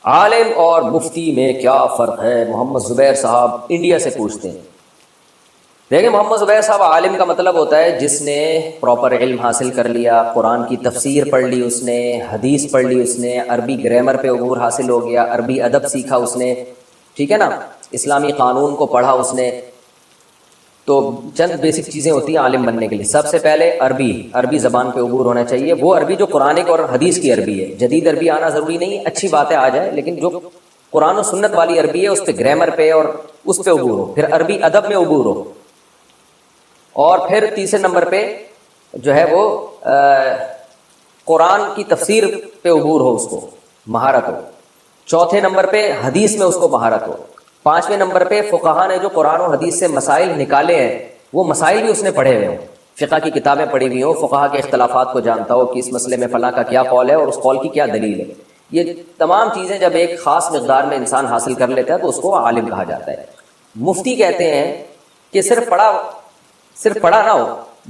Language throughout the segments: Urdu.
عالم اور مفتی میں کیا فرق ہے؟ محمد زبیر صاحب انڈیا سے پوچھتے ہیں۔ دیکھیں محمد زبیر صاحب، عالم کا مطلب ہوتا ہے جس نے پراپر علم حاصل کر لیا، قرآن کی تفسیر پڑھ لی اس نے، حدیث پڑھ لی اس نے، عربی گرامر پہ عبور حاصل ہو گیا، عربی ادب سیکھا اس نے، ٹھیک ہے نا، اسلامی قانون کو پڑھا اس نے۔ تو چند بیسک چیزیں ہوتی ہیں عالم بننے کے لیے۔ سب سے پہلے عربی زبان پہ عبور ہونا چاہیے، وہ عربی جو قرآنک اور حدیث کی عربی ہے۔ جدید عربی آنا ضروری نہیں، اچھی باتیں آ جائے، لیکن جو قرآن و سنت والی عربی ہے اس پہ گرامر پہ اور اس پہ عبور ہو، پھر عربی ادب میں عبور ہو، اور پھر تیسرے نمبر پہ جو ہے وہ قرآن کی تفسیر پہ عبور ہو، اس کو مہارت ہو۔ چوتھے نمبر پہ حدیث میں اس کو مہارت ہو۔ پانچویں نمبر پہ فقہا نے جو قرآن و حدیث سے مسائل نکالے ہیں وہ مسائل بھی اس نے پڑھے ہوئے ہوں، فقہ کی کتابیں پڑھی ہوئی ہوں، فقہا کے اختلافات کو جانتا ہو کہ اس مسئلے میں فلاں کا کیا قول ہے اور اس قول کی کیا دلیل ہے۔ یہ تمام چیزیں جب ایک خاص مقدار میں انسان حاصل کر لیتا ہے تو اس کو عالم کہا جاتا ہے۔ مفتی کہتے ہیں کہ صرف پڑھا نہ ہو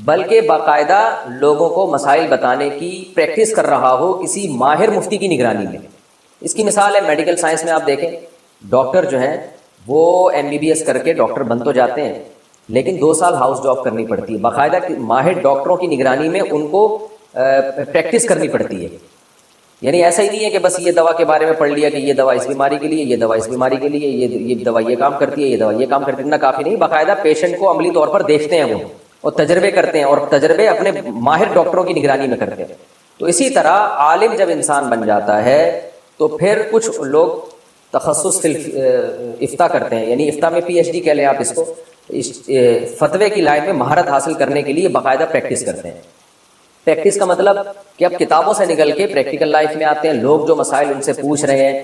بلکہ باقاعدہ لوگوں کو مسائل بتانے کی پریکٹس کر رہا ہو کسی ماہر مفتی کی نگرانی میں۔ اس کی مثال ہے میڈیکل سائنس میں، آپ دیکھیں ڈاکٹر جو ہیں وہ MBBS کر کے ڈاکٹر بن تو جاتے ہیں، لیکن 2 سال ہاؤس جاب کرنی پڑتی ہے، باقاعدہ ماہر ڈاکٹروں کی نگرانی میں ان کو پریکٹس کرنی پڑتی ہے۔ یعنی ایسا ہی نہیں ہے کہ بس یہ دوا کے بارے میں پڑھ لیا کہ یہ دوا اس بیماری کے لیے، یہ دوا اس بیماری کے لیے، یہ دوا یہ کام کرتی ہے، یہ دوا یہ کام کرتی ہے، اتنا کافی نہیں، باقاعدہ پیشنٹ کو عملی طور پر دیکھتے ہیں وہ، اور تجربے کرتے ہیں، اور تجربے اپنے ماہر ڈاکٹروں کی نگرانی میں کرتے ہیں۔ تو اسی طرح عالم جب انسان بن جاتا ہے تو پھر کچھ لوگ تخصص فی افتاء کرتے ہیں، یعنی افتاء میں PhD کہہ لیں آپ اس کو، فتوے کی لائن میں مہارت حاصل کرنے کے لیے باقاعدہ پریکٹس کرتے ہیں۔ پریکٹس کا مطلب کہ اب کتابوں سے نکل کے پریکٹیکل لائف میں آتے ہیں، لوگ جو مسائل ان سے پوچھ رہے ہیں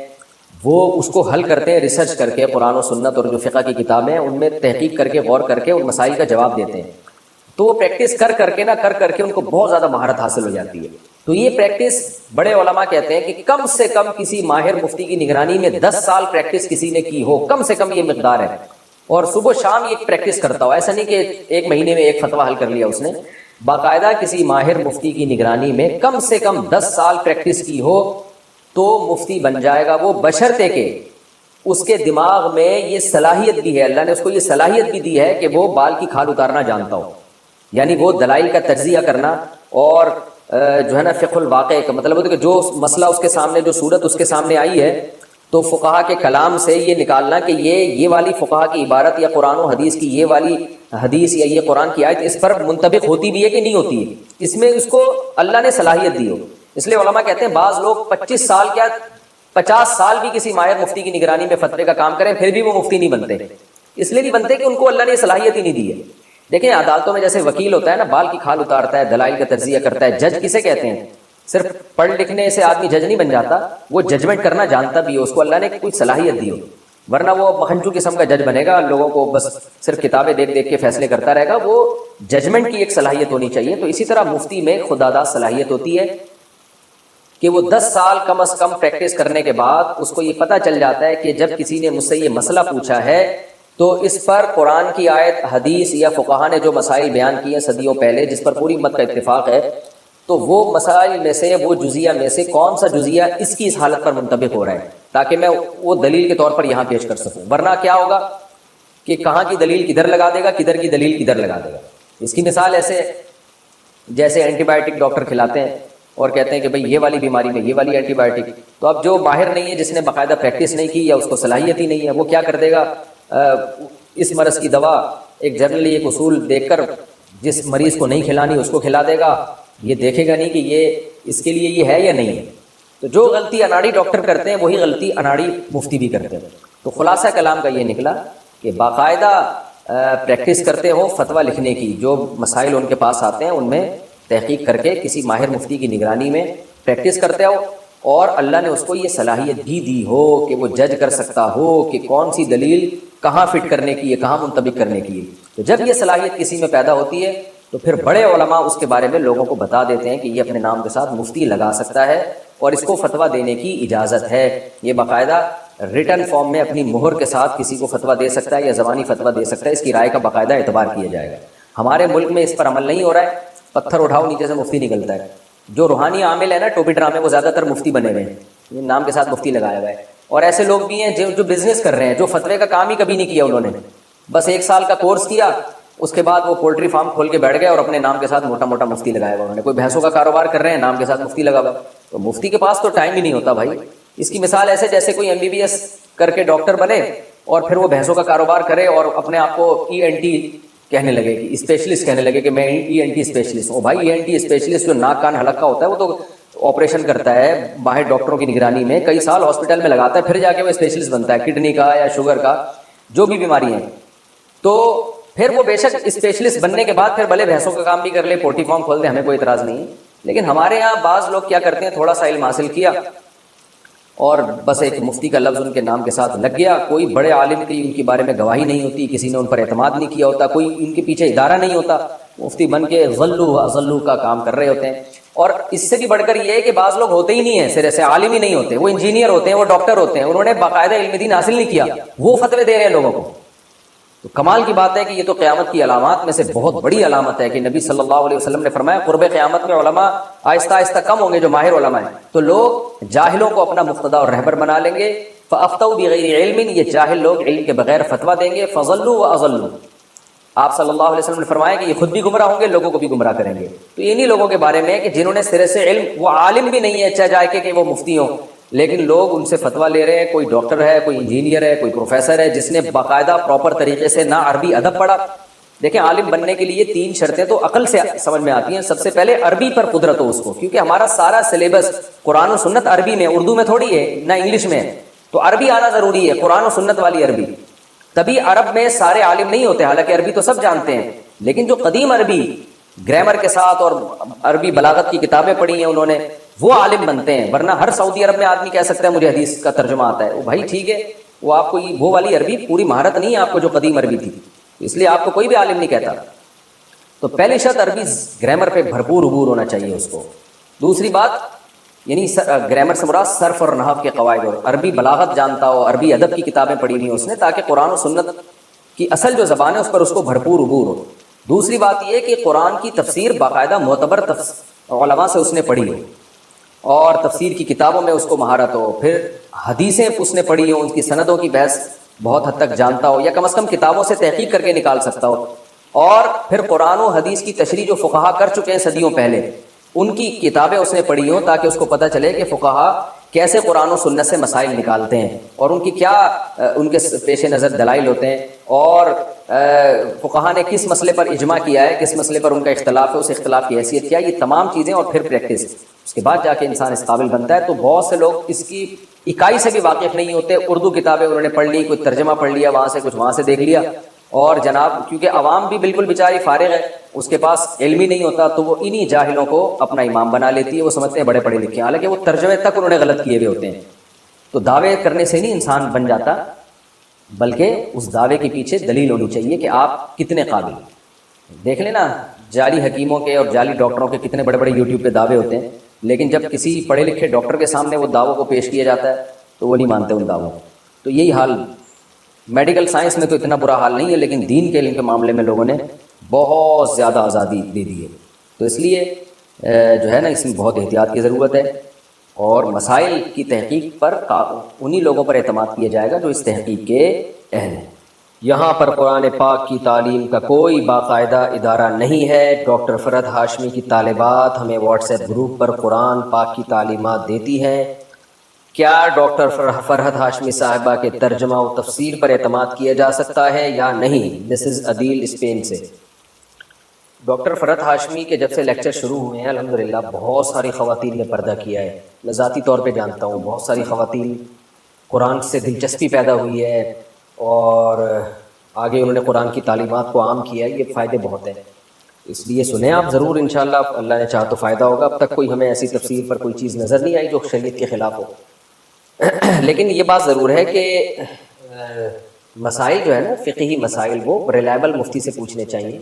وہ اس کو حل کرتے ہیں، ریسرچ کر کے قرآن و سنت اور جو فقہ کی کتابیں ہیں ان میں تحقیق کر کے غور کر کے ان مسائل کا جواب دیتے ہیں۔ تو وہ پریکٹس کر کر کے ان کو بہت زیادہ مہارت حاصل ہو جاتی ہے۔ تو یہ پریکٹس بڑے علماء کہتے ہیں کہ کم سے کم کسی ماہر مفتی کی نگرانی میں 10 سال پریکٹس کسی نے کی ہو، کم سے کم یہ مقدار ہے، اور صبح شام یہ پریکٹس کرتا ہو۔ ایسا نہیں کہ ایک مہینے میں ایک فتویٰ حل کر لیا اس نے، باقاعدہ کسی ماہر مفتی کی نگرانی میں کم سے کم 10 سال پریکٹس کی ہو تو مفتی بن جائے گا وہ، بشرطے کہ اس کے دماغ میں یہ صلاحیت بھی ہے، اللہ نے اس کو یہ صلاحیت بھی دی ہے کہ وہ بال کی کھال اتارنا جانتا ہو، یعنی وہ دلائل کا تجزیہ کرنا، اور جو ہے نا فقہ الواقع کا مطلب ہوتا ہے کہ جو مسئلہ اس کے سامنے، جو صورت اس کے سامنے آئی ہے، تو فقہا کے کلام سے یہ نکالنا کہ یہ والی فقہا کی عبارت یا قرآن و حدیث کی یہ والی حدیث یا یہ قرآن کی آیت اس پر منطبق ہوتی بھی ہے کہ نہیں ہوتی ہے، اس میں اس کو اللہ نے صلاحیت دی ہو۔ اس لیے علماء کہتے ہیں بعض لوگ 25 سال کیا 50 سال بھی کسی ماہر مفتی کی نگرانی میں فتوے کا کام کریں پھر بھی وہ مفتی نہیں بنتے، اس لیے نہیں بنتے کہ ان کو اللہ نے صلاحیت ہی نہیں دی ہے۔ دیکھیں عدالتوں میں جیسے وکیل ہوتا ہے نا، بال کی کھال اتارتا ہے، دلائل کا تجزیہ کرتا ہے۔ جج کسے کہتے ہیں؟ صرف پڑھ لکھنے سے آدمی جج نہیں بن جاتا، وہ ججمنٹ کرنا جانتا بھی ہو، اس کو اللہ نے کوئی صلاحیت دی ہو، ورنہ وہ مکھنچو قسم کا جج بنے گا، لوگوں کو بس صرف کتابیں دیکھ دیکھ کے فیصلے کرتا رہے گا۔ وہ ججمنٹ کی ایک صلاحیت ہونی چاہیے۔ تو اسی طرح مفتی میں خداداد صلاحیت ہوتی ہے کہ وہ 10 سال کم از کم پریکٹس کرنے کے بعد اس کو یہ پتہ چل جاتا ہے کہ جب کسی نے مجھ سے یہ مسئلہ پوچھا ہے تو اس پر قرآن کی آیت، حدیث یا فقہا نے جو مسائل بیان کیے ہیں صدیوں پہلے، جس پر پوری امت کا اتفاق ہے، تو وہ مسائل میں سے، وہ جزیہ میں سے کون سا جزیہ اس کی اس حالت پر منطبق ہو رہا ہے، تاکہ میں وہ دلیل کے طور پر یہاں پیش کر سکوں۔ ورنہ کیا ہوگا کہ کہاں کی دلیل کدھر لگا دے گا، کدھر کی دلیل کدھر لگا دے گا۔ اس کی مثال ایسے جیسے اینٹی بائیوٹک ڈاکٹر کھلاتے ہیں اور کہتے ہیں کہ بھئی یہ والی بیماری میں یہ والی اینٹی بائیوٹک، تو اب جو ماہر نہیں ہے، جس نے باقاعدہ پریکٹس نہیں کی یا اس کو صلاحیت ہی نہیں ہے، وہ کیا کر دے گا، اس مرض کی دوا ایک جنرلی ایک اصول دیکھ کر جس مریض کو نہیں کھلانی اس کو کھلا دے گا، یہ دیکھے گا نہیں کہ یہ اس کے لیے یہ ہے یا نہیں ہے۔ تو جو غلطی اناڑی ڈاکٹر کرتے ہیں وہی غلطی اناڑی مفتی بھی کرتے ہیں۔ تو خلاصہ کلام کا یہ نکلا کہ باقاعدہ پریکٹس کرتے ہو فتویٰ لکھنے کی، جو مسائل ان کے پاس آتے ہیں ان میں تحقیق کر کے کسی ماہر مفتی کی نگرانی میں پریکٹس کرتے ہو، اور اللہ نے اس کو یہ صلاحیت بھی دی ہو کہ وہ جج کر سکتا ہو کہ کون سی دلیل کہاں فٹ کرنے کی ہے، کہاں منطبق کرنے کی ہے۔ تو جب یہ صلاحیت کسی میں پیدا ہوتی ہے تو پھر بڑے علماء اس کے بارے میں لوگوں کو بتا دیتے ہیں کہ یہ اپنے نام کے ساتھ مفتی لگا سکتا ہے اور اس کو فتویٰ دینے کی اجازت ہے۔ یہ باقاعدہ ریٹن فارم میں اپنی مہر کے ساتھ کسی کو فتویٰ دے سکتا ہے یا زبانی فتویٰ دے سکتا ہے، اس کی رائے کا باقاعدہ اعتبار کیا جائے گا۔ ہمارے ملک میں اس پر عمل نہیں ہو رہا ہے، پتھر اٹھاؤ نیچے سے مفتی نکلتا ہے۔ جو روحانی عامل ہے نا، ٹوپی ڈرامے، وہ زیادہ تر مفتی بنے ہوئے ہیں، نام کے ساتھ مفتی لگایا ہوا ہے۔ اور ایسے لوگ بھی ہیں جو بزنس کر رہے ہیں, جو فتوے کا کام ہی کبھی نہیں کیا انہوں نے, بس 1 سال کا کورس کیا, اس کے بعد وہ پولٹری فارم کھول کے بیٹھ گئے اور اپنے نام کے ساتھ موٹا موٹا مفتی لگایا ہوا انہوں نے. کوئی بھینسوں کا کاروبار کر رہے ہیں, نام کے ساتھ مفتی لگا ہوا, تو مفتی کے پاس تو ٹائم ہی نہیں ہوتا بھائی. اس کی مثال ایسے جیسے کوئی MBBS کر کے ڈاکٹر بنے اور پھر وہ بھینسوں کا کاروبار کرے اور اپنے آپ کو ENT کہنے لگے, کہ اسپیشلسٹ کہنے لگے کہ میں ENT اسپیشلسٹ ہوں. بھائی ENT اسپیشلسٹ جو ناک کان حلق کا ہوتا ہے وہ تو آپریشن کرتا ہے باہر ڈاکٹروں کی نگرانی میں, کئی سال ہاسپٹل میں لگاتا ہے, پھر جا کے وہ اسپیشلسٹ بنتا ہے, کڈنی کا یا شوگر کا, جو بھی بیماری ہیں. تو پھر وہ بے شک اسپیشلسٹ بننے کے بعد پھر بھلے بھینسوں کا کام بھی کر لے, پولٹری فارم کھول دے, ہمیں کوئی اعتراض نہیں. لیکن ہمارے یہاں بعض لوگ کیا کرتے ہیں, تھوڑا سا علم حاصل کیا اور بس ایک مفتی کا لفظ ان کے نام کے ساتھ لگ گیا. کوئی بڑے عالم کی ان کے بارے میں گواہی نہیں ہوتی, کسی نے ان پر اعتماد نہیں کیا ہوتا, کوئی ان کے پیچھے ادارہ نہیں ہوتا, مفتی بن کے غلو اضلو کا کام کر رہے ہوتے ہیں. اور اس سے بھی بڑھ کر یہ ہے کہ بعض لوگ ہوتے ہی نہیں ہیں, سرے سے عالم ہی نہیں ہوتے, وہ انجینئر ہوتے ہیں, وہ ڈاکٹر ہوتے ہیں, انہوں نے باقاعدہ علم دین حاصل نہیں کیا, وہ فتوے دے رہے ہیں لوگوں کو. تو کمال کی بات ہے کہ یہ تو قیامت کی علامات میں سے بہت بڑی علامت ہے کہ نبی صلی اللہ علیہ وسلم نے فرمایا قرب قیامت میں علماء آہستہ آہستہ کم ہوں گے, جو ماہر علماء ہیں, تو لوگ جاہلوں کو اپنا مقتدا اور رہبر بنا لیں گے. فافتوا بغیر علم, یہ جاہل لوگ علم کے بغیر فتویٰ دیں گے. فضلوا واضلوا, آپ صلی اللہ علیہ وسلم نے فرمایا کہ یہ خود بھی گمراہ ہوں گے, لوگوں کو بھی گمراہ کریں گے. تو انہی لوگوں کے بارے میں کہ جنہوں نے سرے سے علم, وہ عالم بھی نہیں ہے اچھا جائے کہ وہ مفتی ہوں, لیکن لوگ ان سے فتویٰ لے رہے ہیں. کوئی ڈاکٹر ہے, کوئی انجینئر ہے, کوئی پروفیسر ہے جس نے باقاعدہ پراپر طریقے سے نہ عربی ادب پڑھا. دیکھیں عالم بننے کے لیے 3 شرطیں تو عقل سے سمجھ میں آتی ہیں. سب سے پہلے عربی پر قدرت ہو اس کو, کیونکہ ہمارا سارا سلیبس قرآن و سنت عربی میں, اردو میں تھوڑی ہے, نہ انگلش میں, تو عربی آنا ضروری ہے, قرآن و سنت والی عربی. تبھی عرب میں سارے عالم نہیں ہوتے, حالانکہ عربی تو سب جانتے ہیں, لیکن جو قدیم عربی گرامر کے ساتھ اور عربی بلاغت کی کتابیں پڑھی ہیں انہوں نے, وہ عالم بنتے ہیں. ورنہ ہر سعودی عرب میں آدمی کہہ سکتا ہے مجھے حدیث کا ترجمہ آتا ہے, وہ بھائی ٹھیک ہے, وہ آپ کو وہ والی عربی پوری مہارت نہیں ہے آپ کو جو قدیم عربی تھی, اس لیے آپ کو کوئی بھی عالم نہیں کہتا. تو پہلی شرط عربی گرامر پہ بھرپور عبور ہونا چاہیے اس کو. دوسری بات یعنی گرامر سے مراد صرف اور نحو کے قواعد, اور عربی بلاغت جانتا ہو, عربی ادب کی کتابیں پڑھی ہوئی اس نے, تاکہ قرآن و سنت کی اصل جو زبان ہے اس پر اس کو بھرپور عبور ہو. دوسری بات یہ کہ قرآن کی تفسیر باقاعدہ معتبر علماء سے اس نے پڑھی ہو اور تفسیر کی کتابوں میں اس کو مہارت ہو. پھر حدیثیں اس نے پڑھی ہوں, ان کی سندوں کی بحث بہت حد تک جانتا ہو, یا کم از کم کتابوں سے تحقیق کر کے نکال سکتا ہو. اور پھر قرآن و حدیث کی تشریح جو فقہا کر چکے ہیں صدیوں پہلے, ان کی کتابیں اس نے پڑھی ہوں, تاکہ اس کو پتہ چلے کہ فقہا کیسے قرآن و سنت سے مسائل نکالتے ہیں اور ان کی کیا ان کے پیش نظر دلائل ہوتے ہیں, اور فقہا نے کس مسئلے پر اجماع کیا ہے, کس مسئلے پر ان کا اختلاف ہے, اس اختلاف کی حیثیت کیا ہے, یہ تمام چیزیں, اور پھر پریکٹس, اس کے بعد جا کے انسان اس قابل بنتا ہے. تو بہت سے لوگ اس کی اکائی سے بھی واقف نہیں ہوتے. اردو کتابیں انہوں نے پڑھ لی, کوئی ترجمہ پڑھ لیا وہاں سے, کچھ وہاں سے دیکھ لیا, اور جناب کیونکہ عوام بھی بالکل بیچاری فارغ ہے, اس کے پاس علم ہی نہیں ہوتا, تو وہ انہی جاہلوں کو اپنا امام بنا لیتی ہے. وہ سمجھتے ہیں بڑے پڑھے لکھے ہیں, حالانکہ وہ ترجمے تک انہوں نے غلط کیے ہوئے ہوتے ہیں. تو دعوے کرنے سے نہیں انسان بن جاتا, بلکہ اس دعوے کے پیچھے دلیل ہونی چاہیے کہ آپ کتنے قابل. دیکھ لینا جعلی حکیموں کے اور جعلی ڈاکٹروں کے کتنے بڑے بڑے یوٹیوب پہ دعوے ہوتے ہیں, لیکن جب کسی پڑھے لکھے ڈاکٹر کے سامنے وہ دعووں کو پیش کیا جاتا ہے تو وہ نہیں مانتے ان دعووں کو. تو یہی حال میڈیکل سائنس میں تو اتنا برا حال نہیں ہے, لیکن دین کے علم کے معاملے میں لوگوں نے بہت زیادہ آزادی دے دی ہے. تو اس لیے جو ہے نا, اس میں بہت احتیاط کی ضرورت ہے, اور مسائل کی تحقیق پر انہی لوگوں پر اعتماد کیا جائے گا جو اس تحقیق کے اہل ہیں. یہاں پر قرآن پاک کی تعلیم کا کوئی باقاعدہ ادارہ نہیں ہے. ڈاکٹر فرحت ہاشمی کی طالبات ہمیں واٹس ایپ گروپ پر قرآن پاک کی تعلیمات دیتی ہیں. کیا ڈاکٹر فرحت ہاشمی صاحبہ کے ترجمہ و تفسیر پر اعتماد کیا جا سکتا ہے یا نہیں؟ مسز عدیل اسپین سے. ڈاکٹر فرحت ہاشمی کے جب سے لیکچر شروع ہوئے ہیں الحمدللہ بہت ساری خواتین نے پردہ کیا ہے. میں ذاتی طور پہ جانتا ہوں بہت ساری خواتین قرآن سے دلچسپی پیدا ہوئی ہے, اور آگے انہوں نے قرآن کی تعلیمات کو عام کیا ہے. یہ فائدے بہت ہیں, اس لیے سنیں آپ ضرور, انشاءاللہ اللہ نے چاہا تو فائدہ ہوگا. اب تک کوئی ہمیں ایسی تفسیر پر کوئی چیز نظر نہیں آئی جو شریعت کے خلاف ہو. لیکن یہ بات ضرور ہے کہ مسائل جو ہے نا, فقہی مسائل, وہ ریلائبل مفتی سے پوچھنے چاہیے.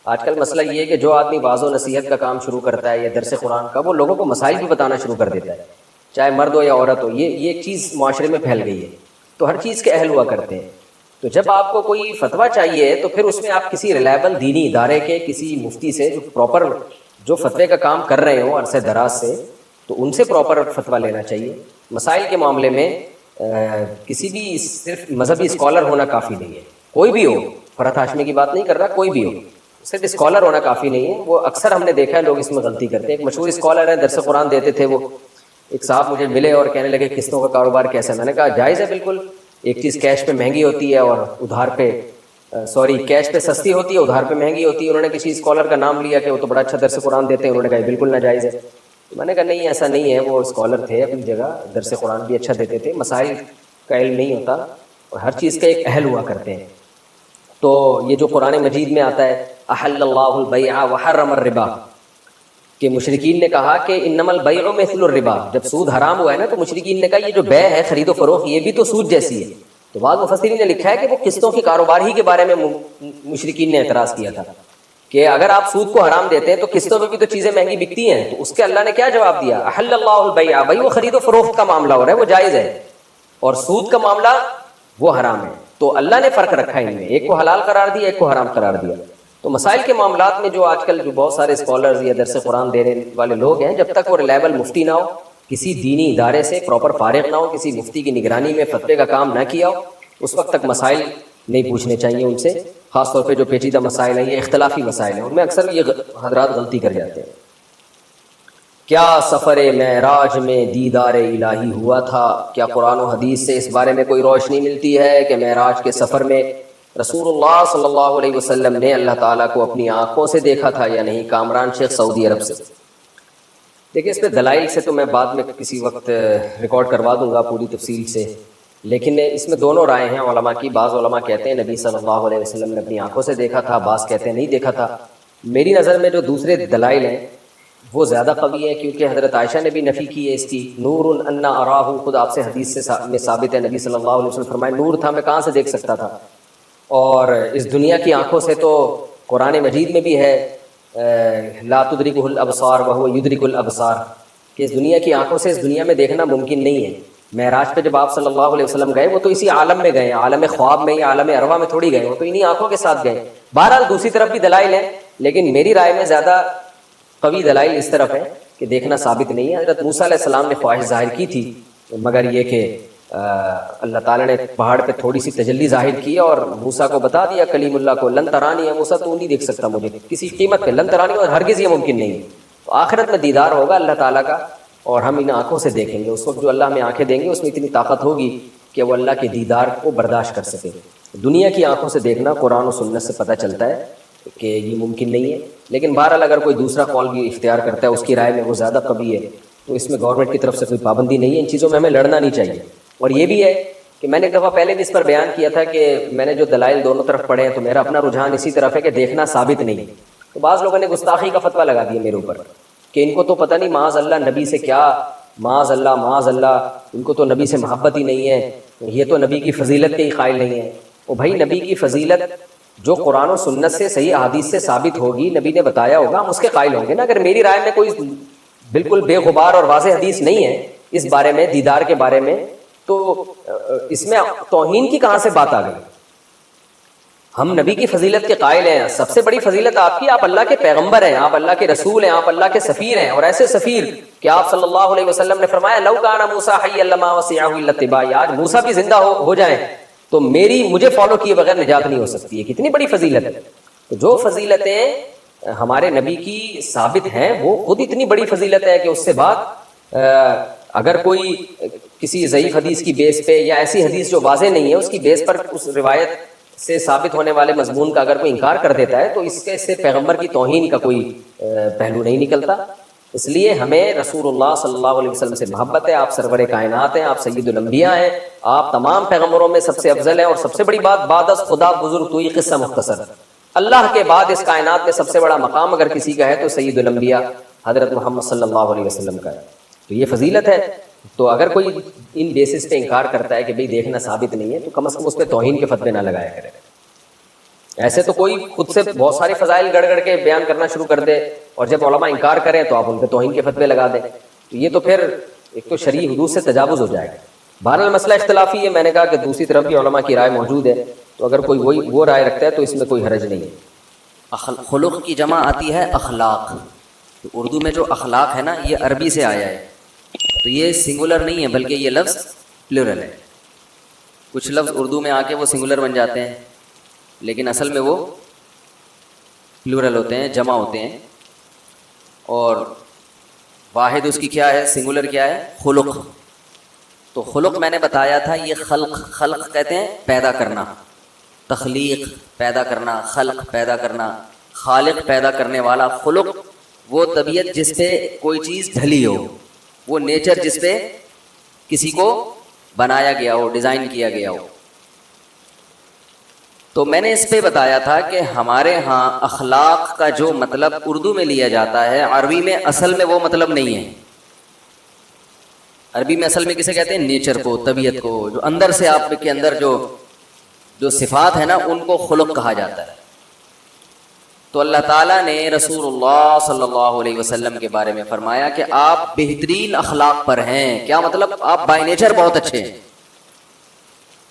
آج کل مسئلہ یہ ہے کہ جو آدمی واعظ و نصیحت کا کام شروع کرتا ہے یا درس قرآن کا, وہ لوگوں کو مسائل بھی بتانا شروع کر دیتا ہے, چاہے مرد ہو یا عورت ہو. یہ ایک چیز معاشرے میں پھیل گئی ہے, تو ہر چیز کے اہل ہوا کرتے ہیں. تو جب آپ کو کوئی فتویٰ چاہیے تو پھر اس میں آپ کسی ریلائبل دینی ادارے کے کسی مفتی سے جو پراپر جو فتوے کا کام کر رہے ہوں عرصہ دراز سے, تو ان سے پراپر فتویٰ لینا چاہیے. مسائل کے معاملے میں کسی بھی صرف مذہبی اسکالر ہونا کافی نہیں ہے، کوئی بھی ہو، فرحت ہاشمی کی بات نہیں کر رہا، کوئی بھی ہو، صرف اسکالر ہونا کافی نہیں ہے۔ وہ اکثر ہم نے دیکھا ہے لوگ اس میں غلطی کرتے ہیں۔ ایک مشہور اسکالر ہے، درس قرآن دیتے تھے، وہ ایک صاحب مجھے ملے اور کہنے لگے قسطوں کا کاروبار کیسا ہے؟ میں نے کہا جائز ہے بالکل، ایک چیز کیش پہ مہنگی ہوتی ہے اور ادھار پہ کیش پہ سستی ہوتی ہے، ادھار پہ مہنگی ہوتی ہے۔ انہوں نے کسی اسکالر کا نام لیا کہ وہ تو بڑا اچھا درس قرآن دیتے ہیں، انہوں نے کہا بالکل ناجائز ہے۔ میں نے کہا نہیں ایسا نہیں ہے، وہ اسکالر تھے اپنی جگہ، درس قرآن بھی اچھا دیتے تھے، مسائل کا علم نہیں ہوتا اور ہر چیز کا ایک اہل ہوا کرتے ہیں۔ تو یہ جو قرآن مجید میں آتا ہے احل اللہ البیع وحرم الربا، کہ مشرکین نے کہا کہ انما البیع مثل الربا، جب سود حرام ہوا ہے نا تو مشرکین نے کہا یہ جو بیع ہے، خرید و فروخت، یہ بھی تو سود جیسی ہے۔ تو بعض مفسرین نے لکھا ہے کہ وہ قسطوں کے کاروبار ہی کے بارے میں مشرکین نے اعتراض کیا تھا کہ اگر آپ سود کو حرام دیتے ہیں تو قسطوں میں بھی تو چیزیں مہنگی بکتی ہیں۔ تو اس کے اللہ نے کیا جواب دیا؟ احل اللہ البیع، بھائی وہ خرید و فروخت کا معاملہ ہو رہا ہے، وہ جائز ہے، اور سود کا معاملہ وہ حرام ہے۔ تو اللہ نے فرق رکھا ان میں، ایک کو حلال قرار دیا، ایک کو حرام قرار دیا۔ تو مسائل کے معاملات میں جو آج کل جو بہت سارے اسکالرز یا درس قرآن دینے والے لوگ ہیں، جب تک وہ ریلائبل مفتی نہ ہو، کسی دینی ادارے سے پراپر فارغ نہ ہو، کسی مفتی کی نگرانی میں فتوے کا کام نہ کیا ہو، اس وقت تک مسائل نہیں پوچھنے چاہیے ان سے، خاص طور پہ جو پیچیدہ مسائل ہیں، یہ اختلافی مسائل ہیں، ان میں اکثر یہ حضرات غلطی کر جاتے ہیں۔ کیا سفر معراج میں دیدار الہی ہوا تھا؟ کیا قرآن و حدیث سے اس بارے میں کوئی روشنی ملتی ہے کہ معراج کے سفر میں رسول اللہ صلی اللہ علیہ وسلم نے اللہ تعالیٰ کو اپنی آنکھوں سے دیکھا تھا یا نہیں؟ کامران شیخ، سعودی عرب سے۔ دیکھیں اس پہ دلائل سے تو میں بعد میں کسی وقت ریکارڈ کروا دوں گا پوری تفصیل سے، لیکن اس میں دونوں رائے ہیں علماء کی۔ بعض علماء کہتے ہیں نبی صلی اللہ علیہ وسلم نے اپنی آنکھوں سے دیکھا تھا، بعض کہتے ہیں نہیں دیکھا تھا۔ میری نظر میں جو دوسرے دلائل ہیں وہ زیادہ قوی ہے، کیونکہ حضرت عائشہ نے بھی نفی کی ہے اس کی۔ نور انا اراہ، خود آپ سے حدیث میں ثابت ہے، نبی صلی اللہ علیہ وسلم فرمائے نور تھا، میں کہاں سے دیکھ سکتا تھا؟ اور اس دنیا کی آنکھوں سے تو قرآن مجید میں بھی ہے لا تدرکہ الابصار وہو یدرک الابصار، کہ اس دنیا کی آنکھوں سے اس دنیا میں دیکھنا ممکن نہیں ہے۔ معراج پہ جب آپ صلی اللہ علیہ وسلم گئے، وہ تو اسی عالم میں گئے، عالم خواب میں یا عالم ارواح میں تھوڑی گئے، وہ تو انہی آنکھوں کے ساتھ گئے۔ بہرحال دوسری طرف بھی دلائل ہیں، لیکن میری رائے میں زیادہ قوی دلائل اس طرف ہے کہ دیکھنا ثابت نہیں ہے۔ حضرت موسیٰ علیہ السلام نے خواہش ظاہر کی تھی، مگر یہ کہ اللہ تعالیٰ نے پہاڑ پہ تھوڑی سی تجلی ظاہر کی اور موسیٰ کو بتا دیا، کلیم اللہ کو، لن ترانی ہے موسیٰ، تو نہیں دیکھ سکتا مجھے کسی قیمت پہ، لن ترانی، اور ہرگز یہ ممکن نہیں ہے۔ تو آخرت میں دیدار ہوگا اللہ تعالیٰ کا اور ہم ان آنکھوں سے دیکھیں گے۔ اس وقت جو اللہ ہمیں آنکھیں دیں گے اس میں اتنی طاقت ہوگی کہ وہ اللہ کے دیدار کو برداشت کر سکے۔ دنیا کی آنکھوں سے دیکھنا قرآن و سنت سے پتہ چلتا ہے کہ یہ ممکن نہیں ہے، لیکن بہرحال اگر کوئی دوسرا قول بھی اختیار کرتا ہے، اس کی رائے میں وہ زیادہ قوی ہے، تو اس میں گورنمنٹ کی طرف سے کوئی پابندی نہیں ہے۔ ان چیزوں میں ہمیں لڑنا نہیں چاہیے۔ اور یہ بھی ہے کہ میں نے ایک دفعہ پہلے بھی اس پر بیان کیا تھا کہ میں نے جو دلائل دونوں طرف پڑھے ہیں تو میرا اپنا رجحان اسی طرف ہے کہ دیکھنا ثابت نہیں ہے۔ تو بعض لوگوں نے گستاخی کا فتویٰ لگا دیا میرے اوپر کہ ان کو تو پتہ نہیں معاذ اللہ نبی سے کیا، معاذ اللہ، ان کو تو نبی سے محبت ہی نہیں ہے، یہ تو نبی کی فضیلت کے ہی قائل نہیں ہے۔ اور بھائی نبی کی فضیلت جو قرآن و سنت سے، صحیح احادیث سے ثابت ہوگی، نبی نے بتایا ہوگا، ہم اس کے قائل ہوں گے نا۔ اگر میری رائے میں کوئی بالکل بے غبار اور واضح حدیث نہیں ہے اس بارے میں، دیدار کے بارے میں، تو اس میں توہین کی کہاں سے بات آ گئی؟ ہم نبی کی فضیلت کے قائل ہیں، سب سے بڑی فضیلت آپ کی، آپ اللہ کے پیغمبر ہیں، آپ اللہ کے رسول ہیں، آپ اللہ کے سفیر ہیں، اور ایسے سفیر کہ آپ صلی اللہ علیہ وسلم نے فرمایا لو کان موسیٰ حیا لما وسعہ الا اتباعی، آج موسیٰ بھی زندہ ہو جائیں تو مجھے فالو کیے بغیر نجات نہیں ہو سکتی ہے۔ کتنی بڑی فضیلت ہے۔ تو جو فضیلتیں ہمارے نبی کی ثابت ہیں وہ خود اتنی بڑی فضیلت ہے کہ اس سے بعد اگر کوئی کسی ضعیف حدیث کی بیس پہ یا ایسی حدیث جو واضح نہیں ہے اس کی بیس پر اس روایت سے ثابت ہونے والے مضمون کا اگر کوئی انکار کر دیتا ہے تو اس سے پیغمبر کی توہین کا کوئی پہلو نہیں نکلتا۔ اس لیے ہمیں رسول اللہ صلی اللہ علیہ وسلم سے محبت ہے، آپ سرور کائنات ہیں، آپ سید الانبیاء ہیں، آپ تمام پیغمبروں میں سب سے افضل ہیں، اور سب سے بڑی بات بعد از خدا بزرگ تو یہ قصہ مختصر، اللہ کے بعد اس کائنات میں سب سے بڑا مقام اگر کسی کا ہے تو سید الانبیاء حضرت محمد صلی اللہ علیہ وسلم کا ہے۔ تو یہ فضیلت ہے۔ تو اگر کوئی ان بیسس پہ انکار کرتا ہے کہ بھئی دیکھنا ثابت نہیں ہے تو کم از کم اس پہ توہین کے فتوے نہ لگایا کرے۔ ایسے تو کوئی خود سے بہت سارے فضائل گڑ کے بیان کرنا شروع کر دے اور جب علماء انکار کریں تو آپ ان پہ توہین کے فتوے لگا دیں، تو یہ تو پھر ایک تو شرعی حدود سے تجاوز ہو جائے گا۔ بہرحال مسئلہ اختلافی ہے، میں نے کہا کہ دوسری طرف بھی علماء کی رائے موجود ہے، تو اگر کوئی وہ رائے رکھتا ہے تو اس میں کوئی حرج نہیں ہے۔ خلق کی جمع آتی ہے اخلاق، تو اردو میں جو اخلاق ہے نا یہ عربی سے آیا ہے، تو یہ سنگولر نہیں ہے بلکہ یہ لفظ پلورل ہے۔ کچھ لفظ اردو میں آ کے وہ سنگولر بن جاتے ہیں، لیکن اصل میں وہ پلورل ہوتے ہیں، جمع ہوتے ہیں. اور واحد اس کی کیا ہے، سنگولر کیا ہے، خلق. تو خلق میں نے بتایا تھا، یہ خلق کہتے ہیں پیدا کرنا، تخلیق پیدا کرنا، خلق پیدا کرنا، خالق پیدا کرنے والا. خلق وہ طبیعت جس پہ کوئی چیز ڈھلی ہو، وہ نیچر جس پہ کسی کو بنایا گیا ہو، ڈیزائن کیا گیا ہو. تو میں نے اس پہ بتایا تھا کہ ہمارے ہاں اخلاق کا جو مطلب اردو میں لیا جاتا ہے، عربی میں اصل میں وہ مطلب نہیں ہے. عربی میں اصل میں کسے کہتے ہیں، نیچر کو، طبیعت کو، جو اندر سے آپ کے اندر جو صفات ہیں نا، ان کو خلق کہا جاتا ہے. تو اللہ تعالیٰ نے رسول اللہ صلی اللہ علیہ وسلم کے بارے میں فرمایا کہ آپ بہترین اخلاق پر ہیں. کیا مطلب، آپ بائی نیچر بہت اچھے ہیں.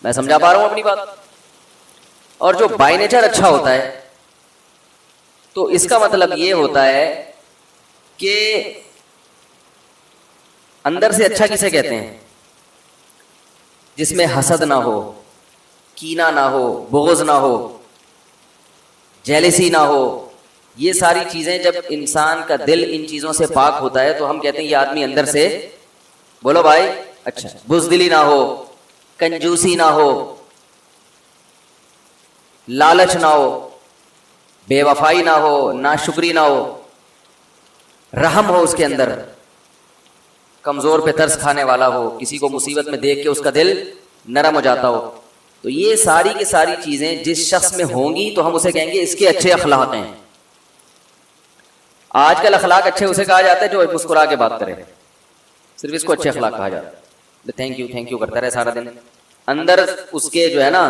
میں سمجھا پا رہا ہوں اپنی بات؟ اور جو بائی نیچر اچھا ہوتا ہے تو اس کا مطلب یہ ہوتا ہے کہ اندر سے اچھا کسے کہتے ہیں، جس میں حسد نہ ہو، کینہ نہ ہو، بغض نہ ہو، جیلسی نہ ہو. یہ ساری چیزیں جب انسان کا دل ان چیزوں سے پاک ہوتا ہے تو ہم کہتے ہیں یہ آدمی اندر سے، بولو بھائی، اچھا، بزدلی نہ ہو، کنجوسی نہ ہو، لالچ نہ ہو، بے وفائی نہ ہو، ناشکری نہ ہو، رحم ہو اس کے اندر، کمزور پہ ترس کھانے والا ہو، کسی کو مصیبت میں دیکھ کے اس کا دل نرم ہو جاتا ہو. تو یہ ساری کی ساری چیزیں جس شخص میں ہوں گی تو ہم اسے کہیں گے اس کے اچھے اخلاق ہیں. آج کل اخلاق اچھے اسے کہا جاتا ہے جو مسکرا کے بات کرے، صرف اس کو اچھے اخلاق کہا جاتا ہے. تھینک یو کرتا رہے سارا دن، اندر اس کے جو ہے نا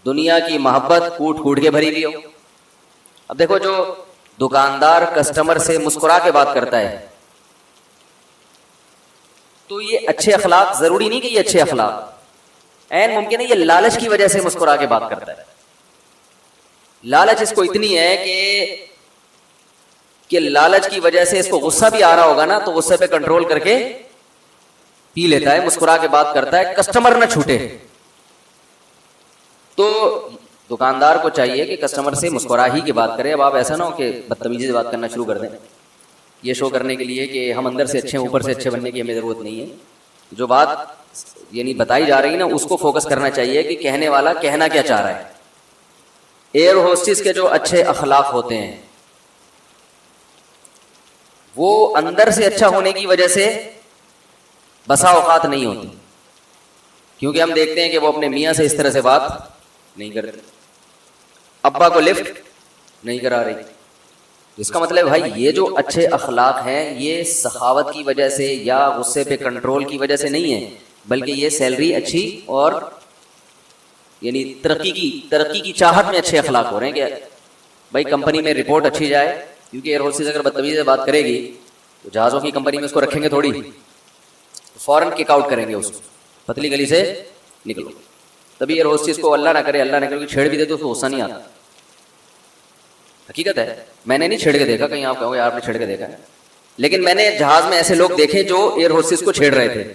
دنیا کی محبت کوٹ کوٹ کے بھری ہوئی ہو. اب دیکھو، جو دکاندار کسٹمر سے مسکرا کے بات کرتا ہے تو یہ اچھے اخلاق ضروری نہیں کہ یہ اچھے اخلاق، این ممکن ہے یہ لالچ کی وجہ سے مسکرا کے بات کرتا ہے. لالچ اس کو اتنی ہے کہ لالچ کی وجہ سے اس کو غصہ بھی آ رہا ہوگا نا تو غصے پہ کنٹرول کر کے پی لیتا ہے، مسکرا کے بات کرتا ہے، کسٹمر نہ چھوٹے. تو دکاندار کو چاہیے کہ کسٹمر سے مسکرا ہی کی بات کرے. اب آپ ایسا نہ ہو کہ بدتمیزی سے بات کرنا شروع کر دیں، یہ شو کرنے کے لیے کہ ہم اندر سے اچھے ہیں، اوپر سے اچھے بننے کی ہمیں ضرورت نہیں ہے. جو بات یعنی بتائی جا رہی نا اس کو فوکس کرنا چاہیے کہ کہنے والا کہنا کیا چاہ رہا ہے. ایئر ہوسٹس کے جو اچھے اخلاق ہوتے ہیں وہ اندر سے اچھا ہونے کی وجہ سے بسا اوقات نہیں ہوتی، کیونکہ ہم دیکھتے ہیں کہ وہ اپنے میاں سے اس طرح سے بات نہیں کرتے، ابا کو لفٹ نہیں کرا رہی. اس کا مطلب بھائی یہ جو اچھے اخلاق ہیں یہ سخاوت کی وجہ سے یا غصے پہ کنٹرول کی وجہ سے نہیں ہے، بلکہ یہ سیلری اچھی اور یعنی ترقی کی چاہت میں اچھے اخلاق ہو رہے ہیں کہ بھائی کمپنی میں رپورٹ اچھی جائے. کیونکہ ایئر ہوسٹس اگر بدتمیزی سے بات کرے گی تو جہازوں کی کمپنی میں اس کو رکھیں گے تھوڑی، فوراً کک آؤٹ کریں گے اس کو، پتلی گلی سے نکلو. تبھی ایئر ہوسٹس کو اللہ نہ کرے چھیڑ بھی دے تو اس کو غصہ نہیں آتا. حقیقت ہے، میں نے نہیں چھیڑ کے دیکھا، کہیں آپ کہو یار آپ نے چھیڑ کے دیکھا ہے، لیکن میں نے جہاز میں ایسے لوگ دیکھے جو ایئر ہوسٹس کو چھیڑ رہے تھے.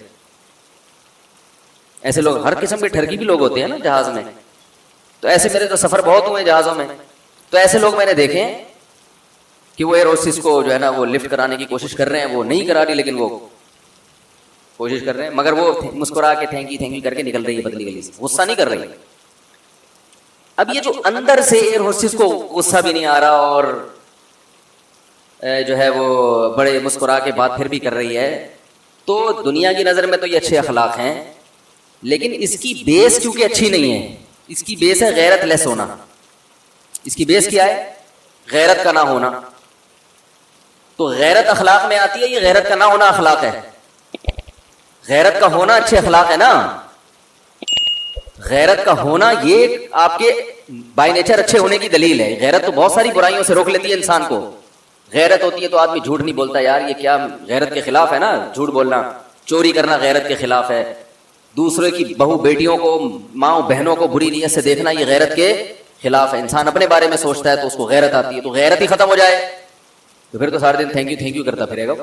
ایسے لوگ ہر قسم کے ٹھرکی بھی لوگ ہوتے ہیں نا جہاز میں، تو ایسے میرے تو سفر بہت ہوئے جہازوں میں، تو ایسے لوگ میں نے دیکھے کہ وہ ایئر ہوسٹس کو جو ہے نا وہ لفٹ کرانے کی کوشش کر رہے ہیں، وہ نہیں کرا رہی لیکن وہ کوشش کر رہے ہیں، مگر وہ مسکرا کے تھینک یو کر کے نکل رہی ہے پتلی گلی سے، غصہ نہیں کر رہی. اب یہ جو اندر سے ایئر ہوسٹس کو غصہ بھی نہیں آ رہا اور جو ہے وہ بڑے مسکرا کے بات پھر بھی کر رہی ہے، تو دنیا کی نظر میں تو یہ اچھے اخلاق ہیں، لیکن اس کی بیس کیونکہ اچھی نہیں ہے، اس کی بیس ہے غیرت لیس ہونا. اس کی بیس کیا ہے؟ غیرت کا نہ ہونا. تو غیرت اخلاق میں آتی ہے، یہ غیرت کا نہ ہونا اخلاق ہے. غیرت کا ہونا اچھے اخلاق ہے نا. غیرت کا ہونا یہ آپ کے بائی نیچر اچھے ہونے کی دلیل ہے. غیرت تو بہت ساری برائیوں سے روک لیتی ہے انسان کو. غیرت ہوتی ہے تو آدمی جھوٹ نہیں بولتا، یار یہ کیا غیرت کے خلاف ہے نا جھوٹ بولنا. چوری کرنا غیرت کے خلاف ہے. دوسرے کی بہو بیٹیوں کو، ماں بہنوں کو بری نیت سے دیکھنا یہ غیرت کے خلاف ہے. انسان اپنے بارے میں سوچتا ہے تو اس کو غیرت آتی ہے. تو غیرت ہی ختم ہو جائے تو پھر تو سارے دن تھینک یو کرتا پھرے گا.